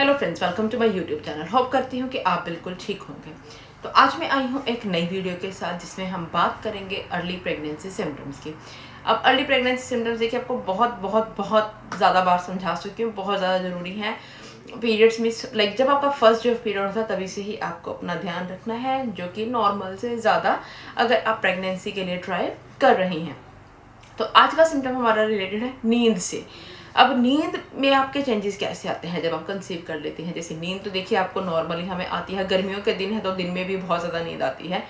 Hello friends, welcome to my YouTube channel. Hope करती हूँ कि आप बिल्कुल ठीक होंगे। तो आज मैं आई हूँ एक नई वीडियो के साथ जिसमें हम बात करेंगे अर्ली प्रेगनेंसी सिम्टम्स की। अब अर्ली प्रेगनेंसी सिम्टम्स देखिए, आपको बहुत बहुत बहुत ज़्यादा बार समझा चुकी हूँ, बहुत ज़्यादा ज़रूरी है। पीरियड्स मिस जब आपका फर्स्ट जो पीरियड होता है तभी से ही आपको अपना ध्यान रखना है, जो कि नॉर्मल से ज़्यादा अगर आप प्रेगनेंसी के लिए ट्राई कर रही हैं। तो आज का सिम्टम हमारा रिलेटेड है नींद से। अब नींद में आपके चेंजेस कैसे आते हैं जब आप कंसीव कर लेते हैं। जैसे नींद तो देखिए आपको नॉर्मली हमें आती है, गर्मियों के दिन है तो दिन में भी बहुत ज़्यादा नींद आती है,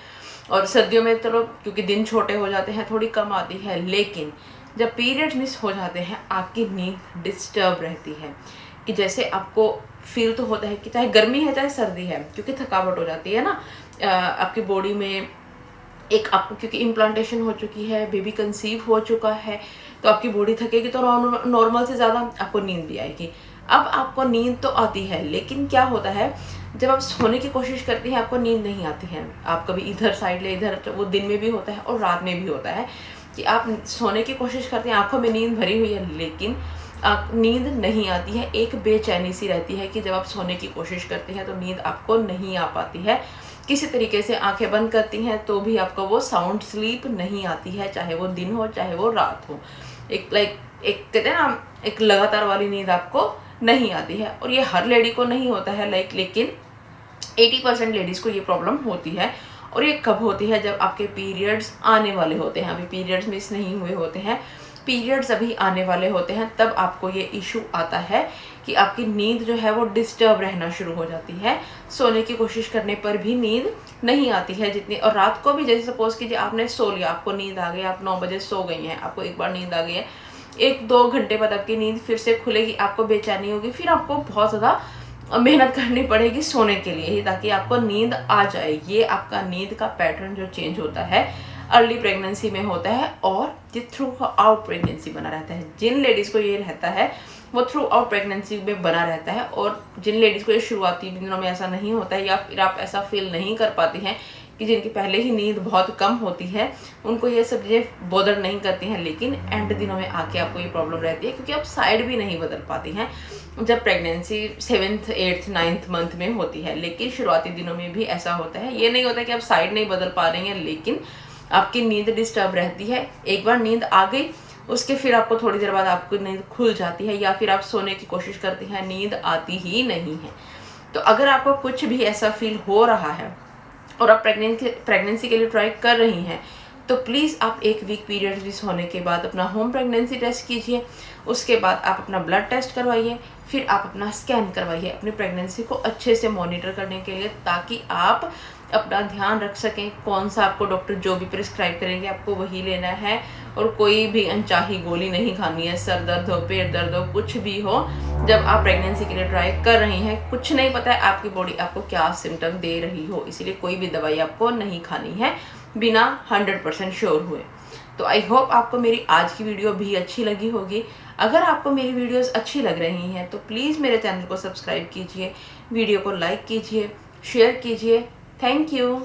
और सर्दियों में चलो क्योंकि दिन छोटे हो जाते हैं थोड़ी कम आती है। लेकिन जब पीरियड्स मिस हो जाते हैं आपकी नींद डिस्टर्ब रहती है, कि जैसे आपको फील तो होता है कि चाहे गर्मी है चाहे सर्दी है, क्योंकि थकावट हो जाती है ना आपकी बॉडी में। एक आपको क्योंकि इम्प्लांटेशन हो चुकी है, बेबी कंसीव हो चुका है, तो आपकी बॉडी थकेगी, तो नॉर्मल से ज़्यादा आपको नींद भी आएगी। अब आपको नींद तो आती है, लेकिन क्या होता है जब आप सोने की कोशिश करती हैं आपको नींद नहीं आती है। आप कभी इधर साइड ले इधर, तो वो दिन में भी होता है और रात में भी होता है कि आप सोने की कोशिश करते हैं, आंखों में नींद भरी हुई है, लेकिन नींद नहीं आती है। एक बेचैनी सी रहती है कि जब आप सोने की कोशिश करते हैं तो नींद आपको नहीं आ पाती है। किसी तरीके से आंखें बंद करती हैं तो भी आपको वो साउंड स्लीप नहीं आती है, चाहे वो दिन हो चाहे वो रात हो। एक कहते हैं ना, एक लगातार वाली नींद आपको नहीं आती है। और ये हर लेडी को नहीं होता है, लेकिन 80% लेडीज़ को ये प्रॉब्लम होती है। और ये कब होती है? जब आपके पीरियड्स आने वाले होते हैं। अभी पीरियड्स मिस नहीं हुए होते हैं, पीरियड्स अभी आने वाले होते हैं, तब आपको ये इशू आता है कि आपकी नींद जो है वो डिस्टर्ब रहना शुरू हो जाती है। सोने की कोशिश करने पर भी नींद नहीं आती है जितनी, और रात को भी जैसे सपोज कीजिए आपने सो लिया, आपको नींद आ गई, आप 9 बजे सो गई हैं, आपको एक बार नींद आ गई है, 1-2 घंटे बाद आपकी नींद फिर से खुलेगी, आपको बेचैनी होगी, फिर आपको बहुत ज़्यादा मेहनत करनी पड़ेगी सोने के लिए ही, ताकि आपको नींद आ जाए। ये आपका नींद का पैटर्न जो चेंज होता है अर्ली प्रेगनेंसी में होता है, और ये थ्रू आउट प्रेगनेंसी बना रहता है। जिन लेडीज़ को ये रहता है वो थ्रू आउट प्रेगनेंसी में बना रहता है, और जिन लेडीज़ को ये शुरुआती दिनों में ऐसा नहीं होता है, या फिर आप ऐसा फील नहीं कर पाती हैं कि जिनकी पहले ही नींद बहुत कम होती है, उनको ये सब चीज़ें बॉदर नहीं करती हैं, लेकिन एंड दिनों में आके आपको ये प्रॉब्लम रहती है, क्योंकि आप साइड भी नहीं बदल पाती हैं जब pregnancy 7th 8th 9th month में होती है। लेकिन शुरुआती दिनों में भी ऐसा होता है। ये नहीं होता कि आप साइड नहीं बदल पा रही हैं, लेकिन आपकी नींद डिस्टर्ब रहती है। एक बार नींद आ गई, उसके फिर आपको थोड़ी देर बाद आपकी नींद खुल जाती है, या फिर आप सोने की कोशिश करती हैं, नींद आती ही नहीं है। तो अगर आपको कुछ भी ऐसा फील हो रहा है और आप प्रेगनेंसी के लिए ट्राई कर रही हैं, तो प्लीज़ आप 1 वीक पीरियड मिस होने के बाद अपना होम प्रेगनेंसी टेस्ट कीजिए। उसके बाद आप अपना ब्लड टेस्ट करवाइए, फिर आप अपना स्कैन करवाइए अपनी प्रेगनेंसी को अच्छे से मॉनिटर करने के लिए, ताकि आप अपना ध्यान रख सकें। कौन सा आपको डॉक्टर जो भी प्रिस्क्राइब करेंगे आपको वही लेना है, और कोई भी अनचाही गोली नहीं खानी है। सर दर्द हो, पेट दर्द हो, कुछ भी हो, जब आप प्रेगनेंसी के लिए ट्राई कर रही हैं, कुछ नहीं पता है आपकी बॉडी आपको क्या सिम्टम दे रही हो, इसीलिए कोई भी दवाई आपको नहीं खानी है बिना 100% श्योर हुए। तो आई होप आपको मेरी आज की वीडियो भी अच्छी लगी होगी। अगर आपको मेरी वीडियोस अच्छी लग रही हैं तो प्लीज़ मेरे चैनल को सब्सक्राइब कीजिए, वीडियो को लाइक कीजिए, शेयर कीजिए। Thank you.